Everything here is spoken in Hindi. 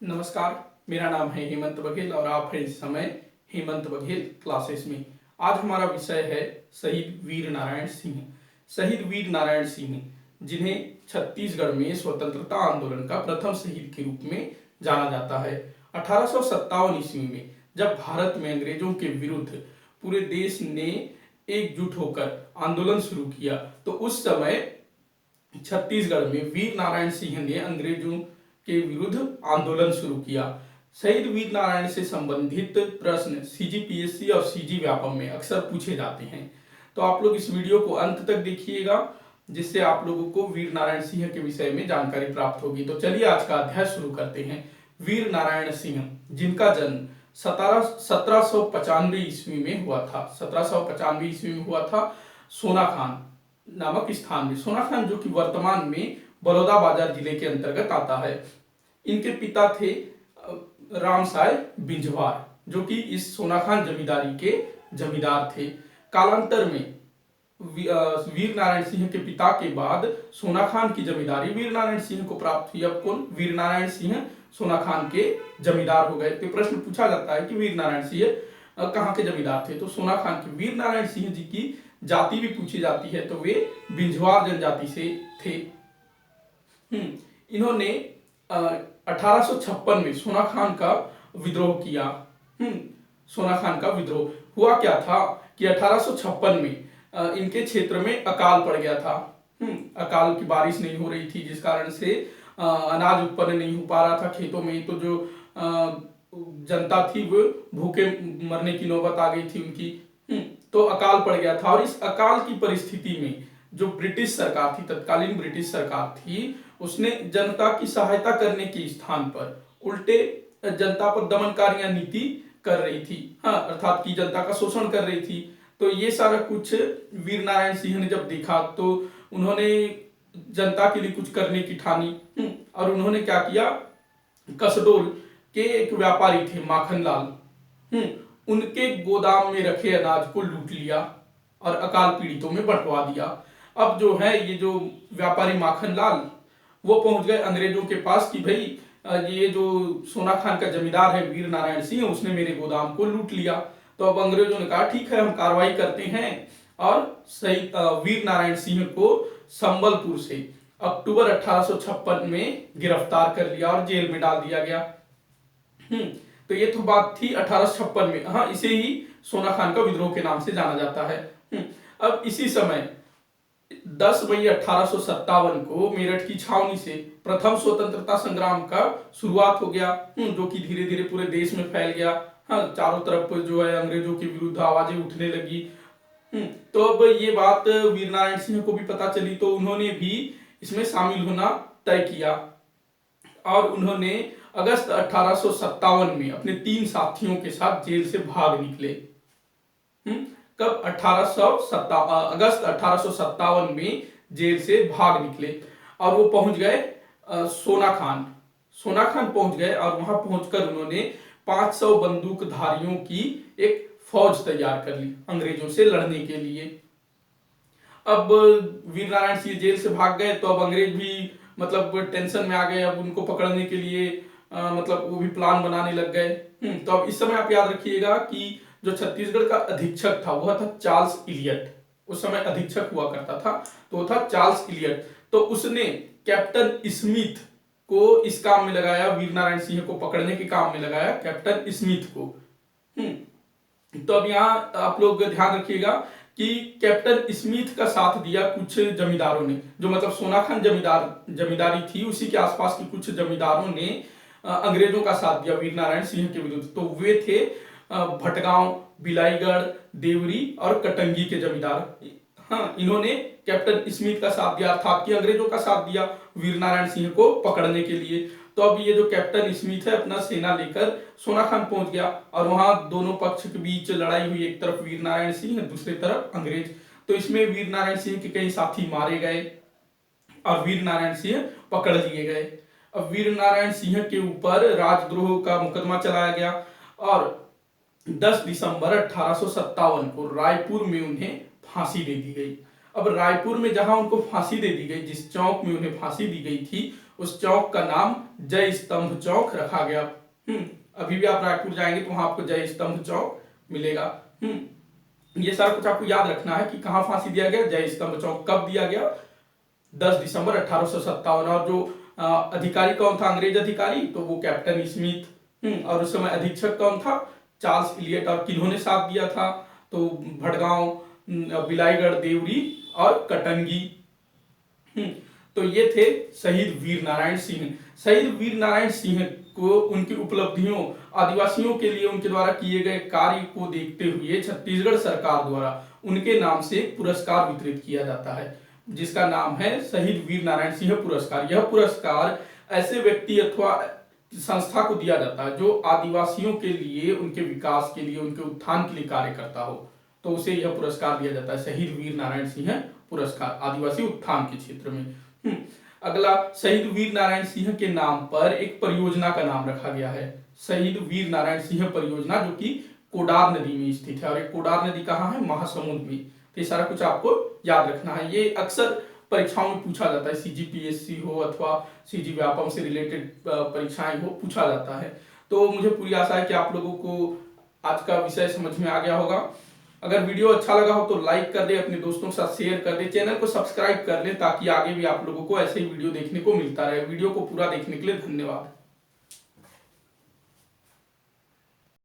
नमस्कार, मेरा नाम है हेमंत बघेल और आप हैं इस समय हेमंत बघेल क्लासेस में। आज हमारा विषय है शहीद वीर नारायण सिंह। शहीद वीर नारायण सिंह, जिन्हें छत्तीसगढ़ में स्वतंत्रता आंदोलन का प्रथम शहीद के रूप में जाना जाता है। 1857 ईस्वी में जब भारत में अंग्रेजों के विरुद्ध पूरे देश ने एकजुट होकर आंदोलन शुरू किया, तो उस समय छत्तीसगढ़ में वीर नारायण सिंह ने अंग्रेजों के विरुद्ध आंदोलन शुरू किया। शहीद वीर नारायण से संबंधित प्रश्न सीजीपीएससी और सीजी व्यापम में अक्सर पूछे जाते हैं, तो आप लोग इस वीडियो को अंत तक देखिएगा, जिससे आप लोगों को वीर नारायण सिंह के विषय में जानकारी प्राप्त होगी। तो चलिए आज का अध्याय शुरू करते हैं। वीर नारायण सिंह, जिनका जन्म 1795 ईस्वी में हुआ था। 1795 ईस्वी में हुआ था सोनाखान नामक स्थान में। सोनाखान जो कि वर्तमान में बलौदाबाजार जिले के अंतर्गत आता है। इनके पिता थे रामसाय बिंजवार, जो कि इस सोनाखान जमींदारी के जमींदार थे। कालांतर में वीर नारायण सिंह के पिता के बाद सोनाखान की जमींदारी वीर नारायण सिंह को प्राप्त हुई। अब कौन? वीर नारायण सिंह सोनाखान के जमींदार हो गए। तो प्रश्न पूछा जाता है कि वीर नारायण सिंह कहाँ के जमींदार थे? तो सोनाखान के। वीर नारायण सिंह जी की जाति भी पूछी जाती है, तो वे बिंजवार जनजाति से थे। इन्होंने 1856 में सोनाखान का विद्रोह किया। सोनाखान का विद्रोह हुआ क्या था कि 1856 में इनके क्षेत्र में अकाल पड़ गया था। अकाल की बारिश नहीं हो रही थी, जिस कारण से अनाज उत्पन्न नहीं हो पा रहा था खेतों में। तो जो जनता थी वो भूखे मरने की नौबत आ गई थी उनकी। तो अकाल पड़ गया था, और इस अकाल की परिस्थिति में जो ब्रिटिश सरकार थी, तत्कालीन ब्रिटिश सरकार थी, उसने जनता की सहायता करने के स्थान पर उल्टे जनता पर दमनकारियां नीति कर रही थी। अर्थात की जनता का शोषण कर रही थी। तो ये सारा कुछ वीर नारायण सिंह ने जब देखा, तो उन्होंने जनता के लिए कुछ करने की ठानी। और उन्होंने क्या किया? कसडोल के एक व्यापारी थे माखनलाल, उनके गोदाम में रखे अनाज को लूट लिया और अकाल पीड़ितों में बंटवा दिया। अब जो है ये जो व्यापारी माखनलाल, वो पहुंच गए अंग्रेजों के पास कि भाई ये जो सोनाखान का जमींदार है वीर नारायण सिंह, उसने मेरे गोदाम को लूट लिया। तो अब अंग्रेजों ने कहा ठीक है, हम कार्रवाई करते हैं, और शहीद वीर नारायण सिंह को संबलपुर से अक्टूबर 1856 में गिरफ्तार कर लिया और जेल में डाल दिया गया। तो ये तो बात थी 1856 में। इसे ही सोनाखान का विद्रोह के नाम से जाना जाता है। अब इसी समय 10 मई 1857 को मेरठ की छावनी से प्रथम स्वतंत्रता संग्राम का शुरुआत हो गया, जो कि धीरे धीरे पूरे देश में फैल गया। चारों तरफ जो है अंग्रेजों के विरुद्ध आवाजें उठने लगी। तो अब ये बात वीर नारायण सिंह को भी पता चली, तो उन्होंने भी इसमें शामिल होना तय किया, और उन्होंने अगस्त 1857 में अपने 3 साथियों के साथ जेल से भाग निकले। कब? अगस्त 1857 में जेल से भाग निकले, और वो पहुंच गए सोनाखान पहुंच गए, और वहां पहुंचकर उन्होंने 500 बंदूकधारियों की एक फौज तैयार कर ली अंग्रेजों से लड़ने के लिए। अब वीर नारायण सिंह जेल से भाग गए, तो अब अंग्रेज भी मतलब टेंशन में आ गए। अब उनको पकड़ने के लिए मतलब वो भी प्लान बनाने लग गए। तो अब इस समय आप याद रखिएगा कि जो छत्तीसगढ़ का अधीक्षक था वह था चार्ल्स इलियट। उस समय अधीक्षक हुआ करता था, तो वो था चार्ल्स इलियट। तो उसने कैप्टन स्मिथ को इस काम में लगाया, वीर नारायण सिंह को पकड़ने के काम में लगाया कैप्टन स्मिथ को। तो अब यहां आप लोग ध्यान रखिएगा कि कैप्टन स्मिथ का साथ दिया कुछ जमींदारों ने, जो मतलब सोनाखान जमींदारी थी उसी के आसपास के कुछ जमींदारों ने अंग्रेजों का साथ दिया वीर नारायण सिंह के विरुद्ध। तो वे थे भटगांव, बिलाईगढ़, देवरी और कटंगी के जमींदार। इन्होंने कैप्टन स्मिथ का साथ दिया, अर्थात कि अंग्रेजों का साथ दिया वीर नारायण सिंह को पकड़ने के लिए। तो अब ये जो कैप्टन स्मिथ है अपना सेना लेकर सोनाखान पहुंच गया, और वहां दोनों पक्ष के बीच लड़ाई हुई। एक तरफ वीर नारायण सिंह, दूसरी तरफ अंग्रेज। तो इसमें वीर नारायण सिंह के कई साथी मारे गए और वीर नारायण सिंह पकड़ लिए गए। अब वीर नारायण सिंह के ऊपर राजद्रोह का मुकदमा चलाया गया, और 10 दिसंबर 1857 को रायपुर में उन्हें फांसी दे दी गई। अब रायपुर में जहां उनको फांसी दे दी गई, जिस चौक में उन्हें फांसी दी गई थी, उस चौक का नाम जय स्तंभ चौक रखा गया। अभी भी आप रायपुर जाएंगे तो वहां आपको जय स्तंभ चौक मिलेगा। ये सारा कुछ आपको याद रखना है कि कहां फांसी दिया गया, जय स्तंभ चौक। कब दिया गया? 10 दिसंबर 1857। और जो अधिकारी कौन था, अंग्रेज अधिकारी, तो वो कैप्टन स्मिथ। और उस समय अधीक्षक कौन था? Charles Elliot. और किन्होंने साथ दिया था? तो भड़गांव, बिलाईगढ़, देवरी और कटंगी। तो ये थे शहीद वीर नारायण सिंह। शहीद वीर नारायण सिंह को उनकी उपलब्धियों, आदिवासियों के लिए उनके द्वारा किए गए कार्य को देखते हुए छत्तीसगढ़ सरकार द्वारा उनके नाम से एक पुरस्कार वितरित किया जाता है, जिसका नाम है शहीद वीर नारायण सिंह पुरस्कार। यह पुरस्कार ऐसे व्यक्ति अथवा संस्था को दिया जाता है जो आदिवासियों के लिए, उनके विकास के लिए, उनके उत्थान के लिए कार्य करता हो, तो उसे यह पुरस्कार दिया जाता है, शहीद वीर नारायण सिंह पुरस्कार, आदिवासी उत्थान के क्षेत्र में। अगला, शहीद वीर नारायण सिंह के नाम पर एक परियोजना का नाम रखा गया है, शहीद वीर नारायण सिंह परियोजना, जो कि कोडार नदी में स्थित है। और एक कोडार नदी कहाँ है? महासमुंद में। तो ये सारा कुछ आपको याद रखना है। ये अक्सर परीक्षाओं में पूछा जाता है, सीजीपीएससी हो अथवा सीजी व्यापम से रिलेटेड परीक्षाएं हो, पूछा जाता है। तो मुझे पूरी आशा है कि आप लोगों को आज का विषय समझ में आ गया होगा। अगर वीडियो अच्छा लगा हो तो लाइक कर दे, अपने दोस्तों के साथ शेयर कर दे, चैनल को सब्सक्राइब कर ले, ताकि आगे भी आप लोगों को ऐसे ही वीडियो देखने को मिलता रहे। वीडियो को पूरा देखने के लिए धन्यवाद।